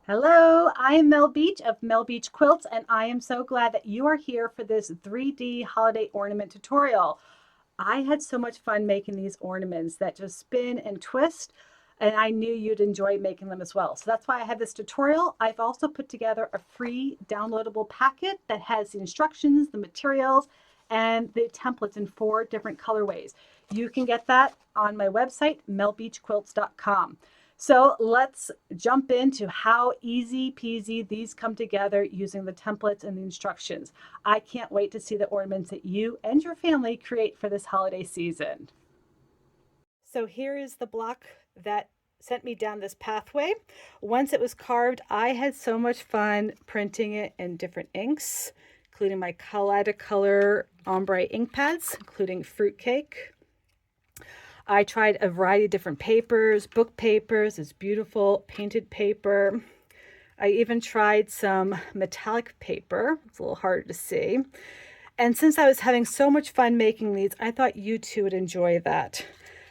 Hello, I am Mel Beach of Mel Beach Quilts, and I am so glad that you are here for this 3D holiday ornament tutorial. I had so much fun making these ornaments that just spin and twist, and I knew you'd enjoy making them as well. So that's why I have this tutorial. I've also put together a free downloadable packet that has the instructions, the materials, and the templates in 4 different colorways. You can get that on my website, melbeachquilts.com. So let's jump into how easy peasy these come together using the templates and the instructions. I can't wait to see the ornaments that you and your family create for this holiday season. So here is the block that sent me down this pathway. Once it was carved, I had so much fun printing it in different inks, including my Color ombre ink pads, including fruitcake. I tried a variety of different papers, book papers, it's beautiful, painted paper. I even tried some metallic paper. It's a little harder to see. And since I was having so much fun making these, I thought you too would enjoy that.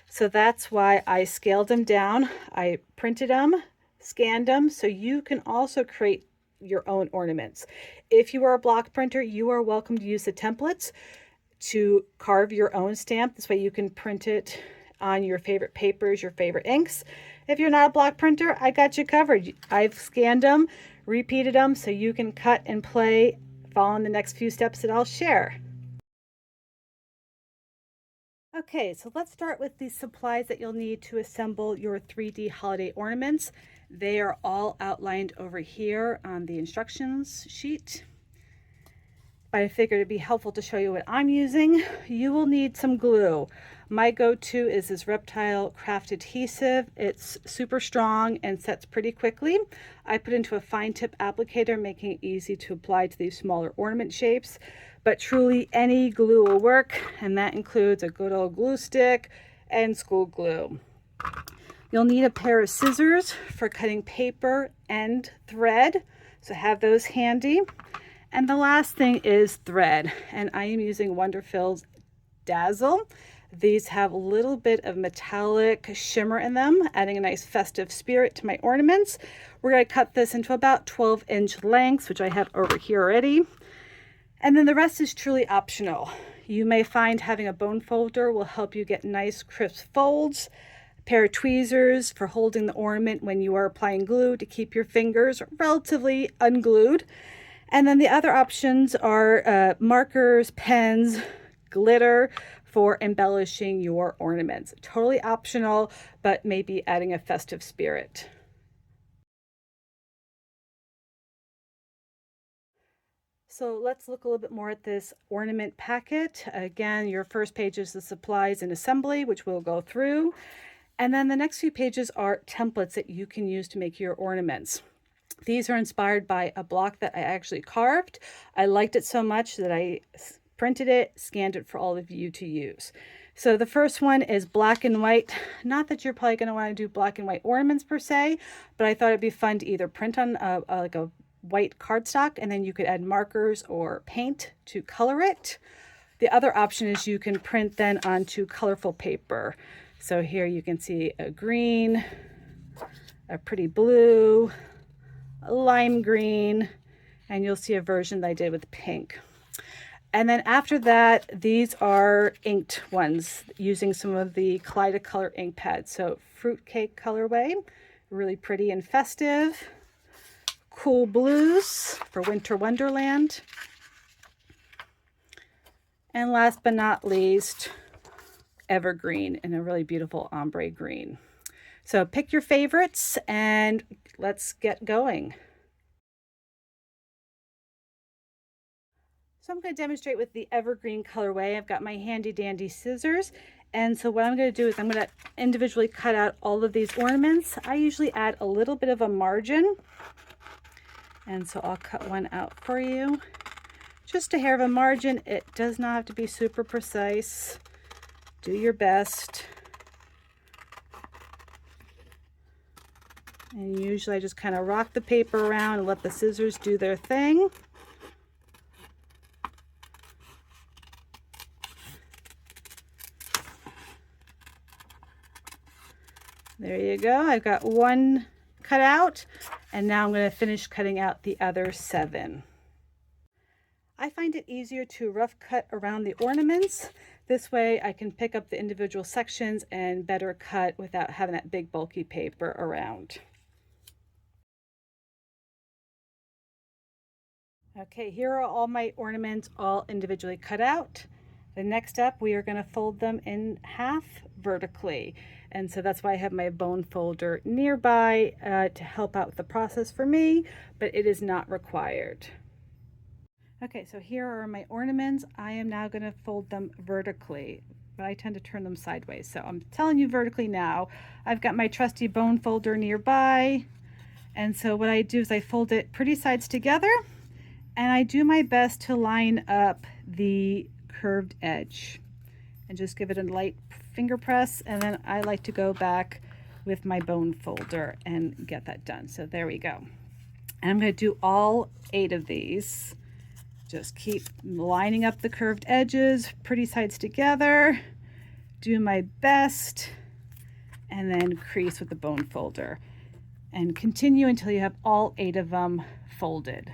So that's why I scaled them down. I printed them, scanned them, so you can also create your own ornaments. If you are a block printer, you are welcome to use the templates to carve your own stamp. This way you can print it on your favorite papers, your favorite inks. If you're not a block printer, I got you covered. I've scanned them, repeated them, so you can cut and play following the next few steps that I'll share. Okay, so let's start with the supplies that you'll need to assemble your 3D holiday ornaments. They are all outlined over here on the instructions sheet. But I figured it'd be helpful to show you what I'm using. You will need some glue. My go-to is this Reptile Craft adhesive. It's super strong and sets pretty quickly. I put into a fine tip applicator, making it easy to apply to these smaller ornament shapes. But truly any glue will work, and that includes a good old glue stick and school glue. You'll need a pair of scissors for cutting paper and thread, so have those handy. And the last thing is thread, and I am using Wonderfil's Dazzle. These have a little bit of metallic shimmer in them, adding a nice festive spirit to my ornaments. We're going to cut this into about 12-inch lengths, which I have over here already. And then the rest is truly optional. You may find having a bone folder will help you get nice crisp folds, a pair of tweezers for holding the ornament when you are applying glue to keep your fingers relatively unglued. And then the other options are markers, pens, glitter for embellishing your ornaments. Totally optional, but maybe adding a festive spirit. So let's look a little bit more at this ornament packet. Again, your first page is the supplies and assembly, which we'll go through. And then the next few pages are templates that you can use to make your ornaments. These are inspired by a block that I actually carved. I liked it so much that I printed it, scanned it for all of you to use. So the first one is black and white. Not that you're probably going to want to do black and white ornaments per se, but I thought it'd be fun to either print on like a white cardstock, and then you could add markers or paint to color it. The other option is you can print then onto colorful paper. So here you can see a green, a pretty blue, lime green, and you'll see a version that I did with pink. And then after that, these are inked ones using some of the Kaleidocolor ink pads. So fruitcake colorway, really pretty and festive. Cool blues for winter wonderland. And last but not least, evergreen in a really beautiful ombre green. So pick your favorites and let's get going. So I'm going to demonstrate with the evergreen colorway. I've got my handy dandy scissors. And so what I'm going to do is I'm going to individually cut out all of these ornaments. I usually add a little bit of a margin. And so I'll cut one out for you. Just a hair of a margin. It does not have to be super precise. Do your best. And usually I just kind of rock the paper around and let the scissors do their thing. There you go. I've got one cut out. And now I'm going to finish cutting out the other 7. I find it easier to rough cut around the ornaments. This way I can pick up the individual sections and better cut without having that big bulky paper around. Okay, here are all my ornaments all individually cut out. The next step, we are going to fold them in half vertically. And so that's why I have my bone folder nearby to help out with the process for me, but it is not required. Okay, so here are my ornaments. I am now going to fold them vertically, but I tend to turn them sideways. So I'm telling you vertically now. I've got my trusty bone folder nearby. And so what I do is I fold it pretty sides together, and I do my best to line up the curved edge and just give it a light finger press, and then I like to go back with my bone folder and get that done. So there we go. And I'm going to do all 8 of these. Just keep lining up the curved edges, pretty sides together, do my best, and then crease with the bone folder. And continue until you have all 8 of them folded.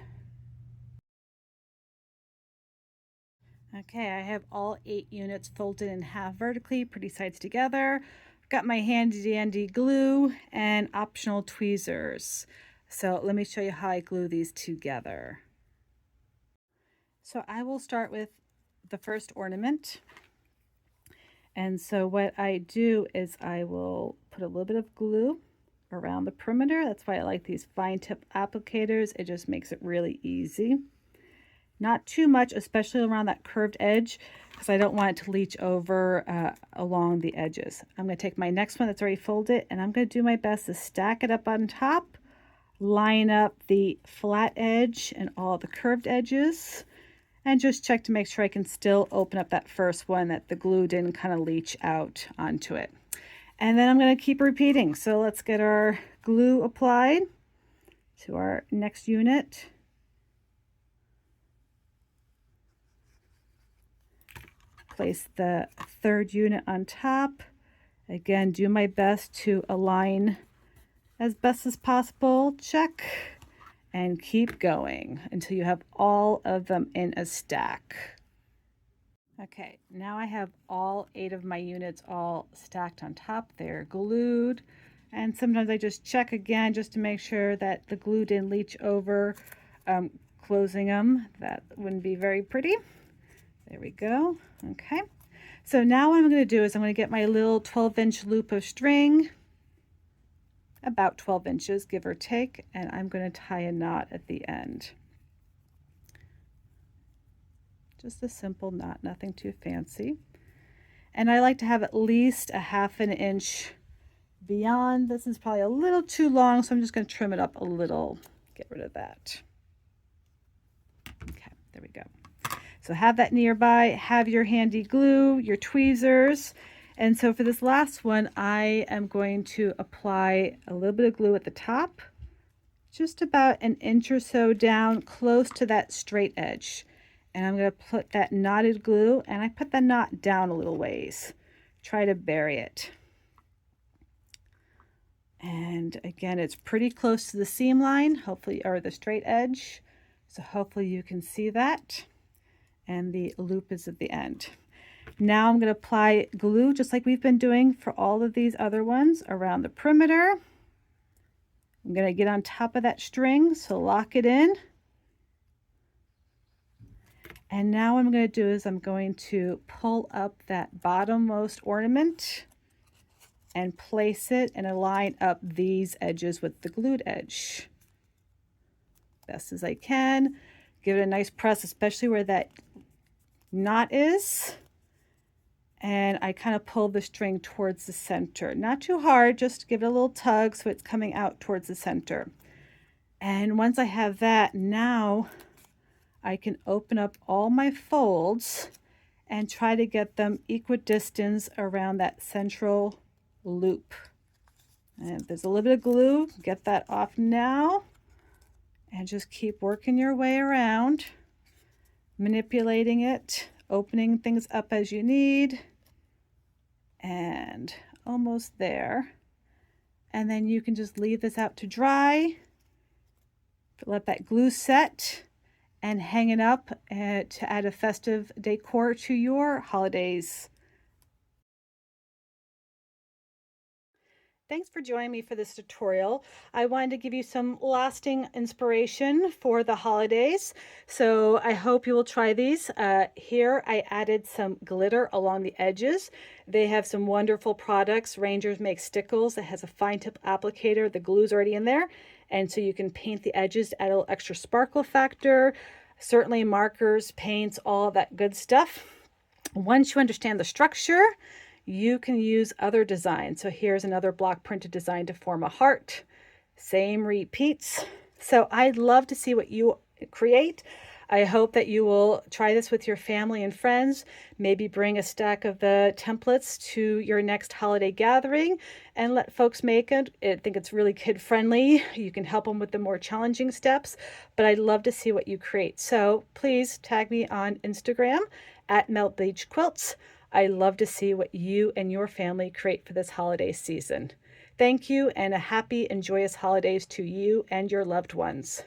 Okay, I have all 8 units folded in half vertically, pretty sides together. I've got my handy dandy glue and optional tweezers. So let me show you how I glue these together. So I will start with the first ornament. And so what I do is I will put a little bit of glue around the perimeter. That's why I like these fine tip applicators. It just makes it really easy. Not too much, especially around that curved edge, because I don't want it to leach over along the edges. I'm going to take my next one that's already folded, and I'm going to do my best to stack it up on top, line up the flat edge and all the curved edges, and just check to make sure I can still open up that first one, that the glue didn't kind of leach out onto it. And then I'm going to keep repeating. So let's get our glue applied to our next unit. Place the third unit on top. Again, do my best to align as best as possible. Check. And keep going until you have all of them in a stack. Okay, now I have all 8 of my units all stacked on top. They're glued. And sometimes I just check again just to make sure that the glue didn't leach over, closing them. That wouldn't be very pretty. There we go. Okay. So now what I'm going to do is I'm going to get my little 12-inch loop of string, about 12 inches, give or take, and I'm going to tie a knot at the end. Just a simple knot, nothing too fancy. And I like to have at least a ½ inch beyond. This is probably a little too long, so I'm just going to trim it up a little, get rid of that. Okay, there we go. So have that nearby, have your handy glue, your tweezers. And so for this last one, I am going to apply a little bit of glue at the top, just about an inch or so down, close to that straight edge. And I'm going to put that knotted glue, and I put the knot down a little ways. Try to bury it. And again, it's pretty close to the seam line, hopefully, or the straight edge. So hopefully you can see that. And the loop is at the end. Now I'm going to apply glue just like we've been doing for all of these other ones around the perimeter. I'm going to get on top of that string, so lock it in. And now what I'm going to do is I'm going to pull up that bottommost ornament and place it and align up these edges with the glued edge. Best as I can. Give it a nice press, especially where that knot is. And I kind of pull the string towards the center. Not too hard, just give it a little tug so it's coming out towards the center. And once I have that, now I can open up all my folds and try to get them equidistant around that central loop. And if there's a little bit of glue, get that off now. And just keep working your way around, manipulating it, opening things up as you need, and almost there. And then you can just leave this out to dry, Let that glue set and hang it up to add a festive decor to your holidays. Thanks for joining me for this tutorial. I wanted to give you some lasting inspiration for the holidays. So I hope you will try these. Here I added some glitter along the edges. They have some wonderful products. Rangers make stickles. It has a fine tip applicator. The glue's already in there. And so you can paint the edges to add a little extra sparkle factor. Certainly markers, paints, all of that good stuff. Once you understand the structure, you can use other designs. So here's another block printed design to form a heart. Same repeats. So I'd love to see what you create. I hope that you will try this with your family and friends. Maybe bring a stack of the templates to your next holiday gathering and let folks make it. I think it's really kid friendly. You can help them with the more challenging steps, but I'd love to see what you create. So please tag me on Instagram at Melt Beach Quilts. I love to see what you and your family create for this holiday season. Thank you, and a happy and joyous holidays to you and your loved ones.